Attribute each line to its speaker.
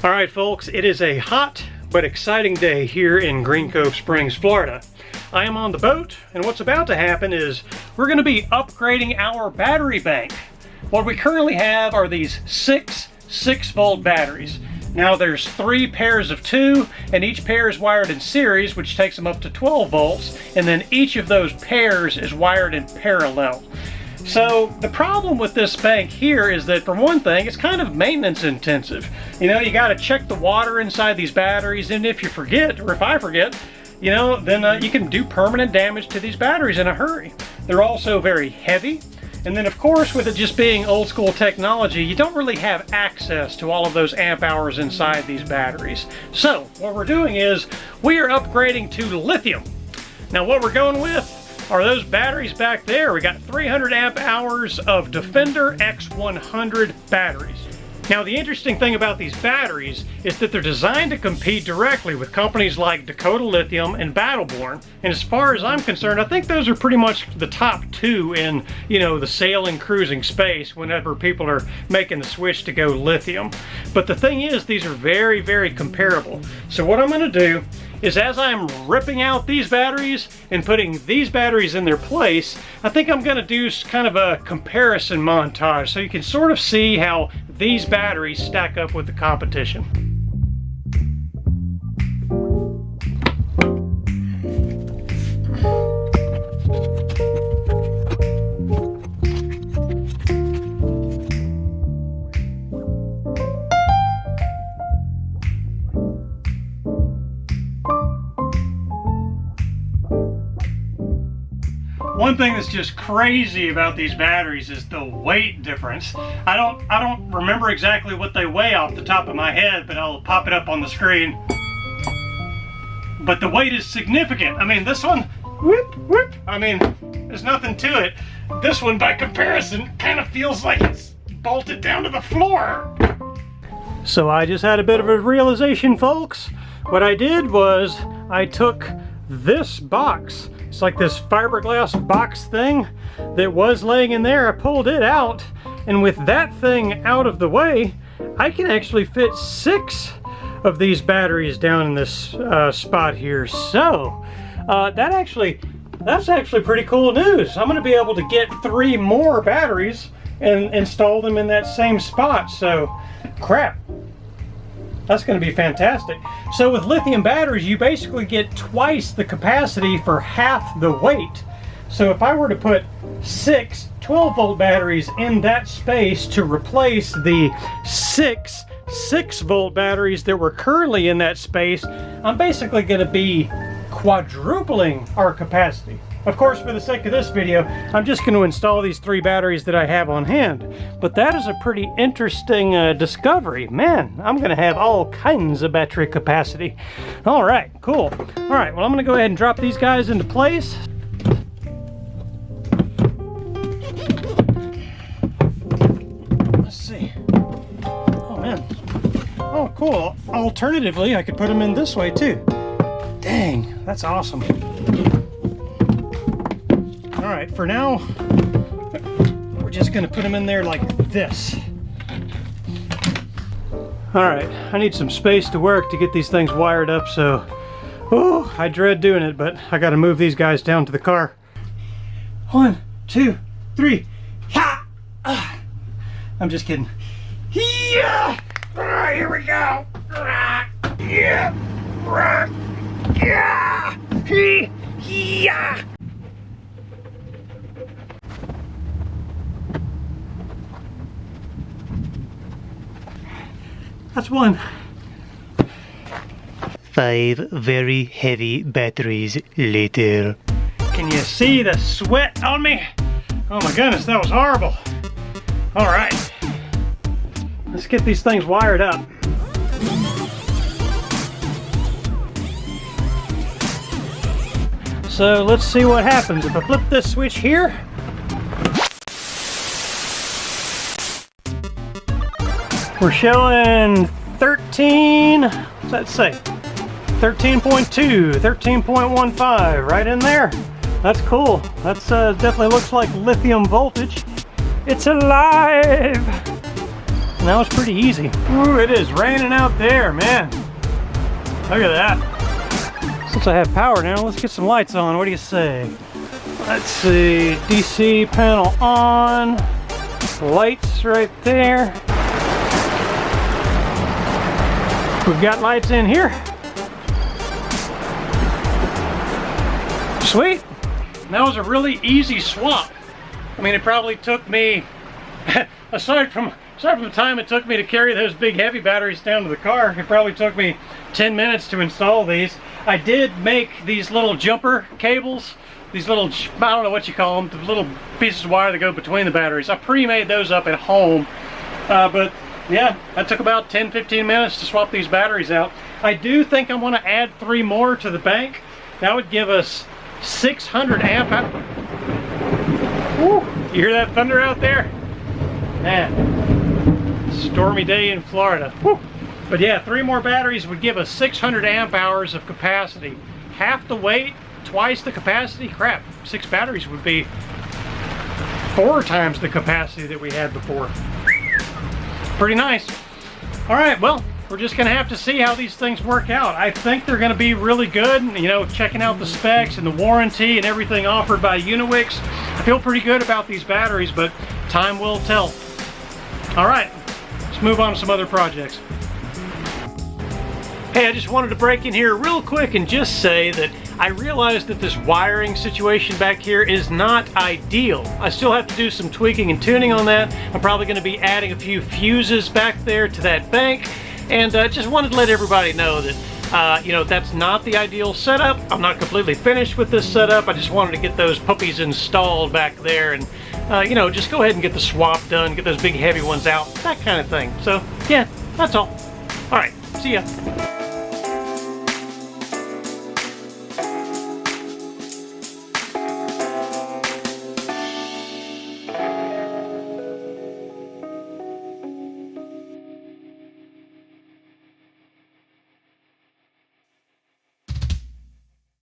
Speaker 1: All right, folks, it is a hot but exciting day here in Green Cove Springs, Florida. I am on the boat, and what's about to happen is we're going to be upgrading our battery bank. What we currently have are these 6-volt batteries. Now there's 3 pairs of 2, and each pair is wired in series, which takes them up to 12 volts, and then each of those pairs is wired in parallel. So the problem with this bank here is that, for one thing, it's kind of maintenance intensive. You know, you got to check the water inside these batteries, and if you forget, or if I forget, you know, then you can do permanent damage to these batteries in a hurry. They're also very heavy, and then of course, with it just being old school technology, you don't really have access to all of those amp hours inside these batteries. So what we're doing is we are upgrading to lithium. Now what we're going with are those batteries back there. We got 300 amp hours of Defender X100 batteries. Now the interesting thing about these batteries is that they're designed to compete directly with companies like Dakota Lithium and Battleborn. And as far as I'm concerned, I think those are pretty much the top 2 in, you know, the sailing cruising space whenever people are making the switch to go lithium. But the thing is, these are very, very comparable. So what I'm going to do is, as I'm ripping out these batteries and putting these batteries in their place, I think I'm going to do kind of a comparison montage so you can sort of see how these batteries stack up with the competition. One thing that's just crazy about these batteries is the weight difference. I don't remember exactly what they weigh off the top of my head, but I'll pop it up on the screen. But the weight is significant. I mean, this one, whoop, whoop. I mean, there's nothing to it. This one, by comparison, kind of feels like it's bolted down to the floor. So I just had a bit of a realization, folks. What I did was I took this box. It's like this fiberglass box thing that was laying in there. I pulled it out, and with that thing out of the way, I can actually fit 6 of these batteries down in this spot here. So that's actually pretty cool news. I'm going to be able to get 3 more batteries and install them in that same spot. So crap. That's going to be fantastic. So with lithium batteries, you basically get twice the capacity for half the weight. So if I were to put 6 12-volt batteries in that space to replace the 6 6-volt batteries that were currently in that space, I'm basically going to be quadrupling our capacity. Of course, for the sake of this video, I'm just going to install these 3 batteries that I have on hand. But that is a pretty interesting discovery. Man, I'm going to have all kinds of battery capacity. All right, cool. All right, well, I'm going to go ahead and drop these guys into place. Let's see. Oh, man. Oh, cool. Alternatively, I could put them in this way, too. Dang, that's awesome. All right, for now, we're just gonna put them in there like this. All right, I need some space to work to get these things wired up, so, oh, I dread doing it, but I gotta move these guys down to the car. 1, 2, 3, ha! I'm just kidding. Yeah! Here we go! Yeah! Yeah! Yeah! That's 1.
Speaker 2: 5 very heavy batteries later.
Speaker 1: Can you see the sweat on me? Oh my goodness, that was horrible. All right, let's get these things wired up. So let's see what happens if I flip this switch here. We're showing 13, what's that say? 13.2, 13.15, right in there. That's cool. That's definitely looks like lithium voltage. It's alive! And that was pretty easy. Ooh, it is raining out there, man. Look at that. Since I have power now, let's get some lights on. What do you say? Let's see, DC panel on. Lights right there. We've got lights in here. Sweet. That was a really easy swap. I mean, it probably took me, aside from the time it took me to carry those big heavy batteries down to the car, it probably took me 10 minutes to install these. I did make these little jumper cables, these little, I don't know what you call them, the little pieces of wire that go between the batteries. I pre-made those up at home, but yeah, that took about 10-15 minutes to swap these batteries out. I do think I want to add 3 more to the bank. That would give us 600 amp hours. Woo, you hear that thunder out there? Man, stormy day in Florida. Woo. But yeah, 3 more batteries would give us 600 amp hours of capacity. Half the weight, twice the capacity. Crap, 6 batteries would be 4 times the capacity that we had before. Pretty nice. All right, well, we're just gonna have to see how these things work out. I think they're gonna be really good. You know, checking out the specs and the warranty and everything offered by UNOWIX, I feel pretty good about these batteries, but time will tell. All right, let's move on to some other projects. Hey, I just wanted to break in here real quick and just say that I realized that this wiring situation back here is not ideal. I still have to do some tweaking and tuning on that. I'm probably going to be adding a few fuses back there to that bank, and just wanted to let everybody know that you know, that's not the ideal setup. I'm not completely finished with this setup. I just wanted to get those puppies installed back there and you know, just go ahead and get the swap done, get those big heavy ones out, that kind of thing. So yeah, that's all. All right, see ya.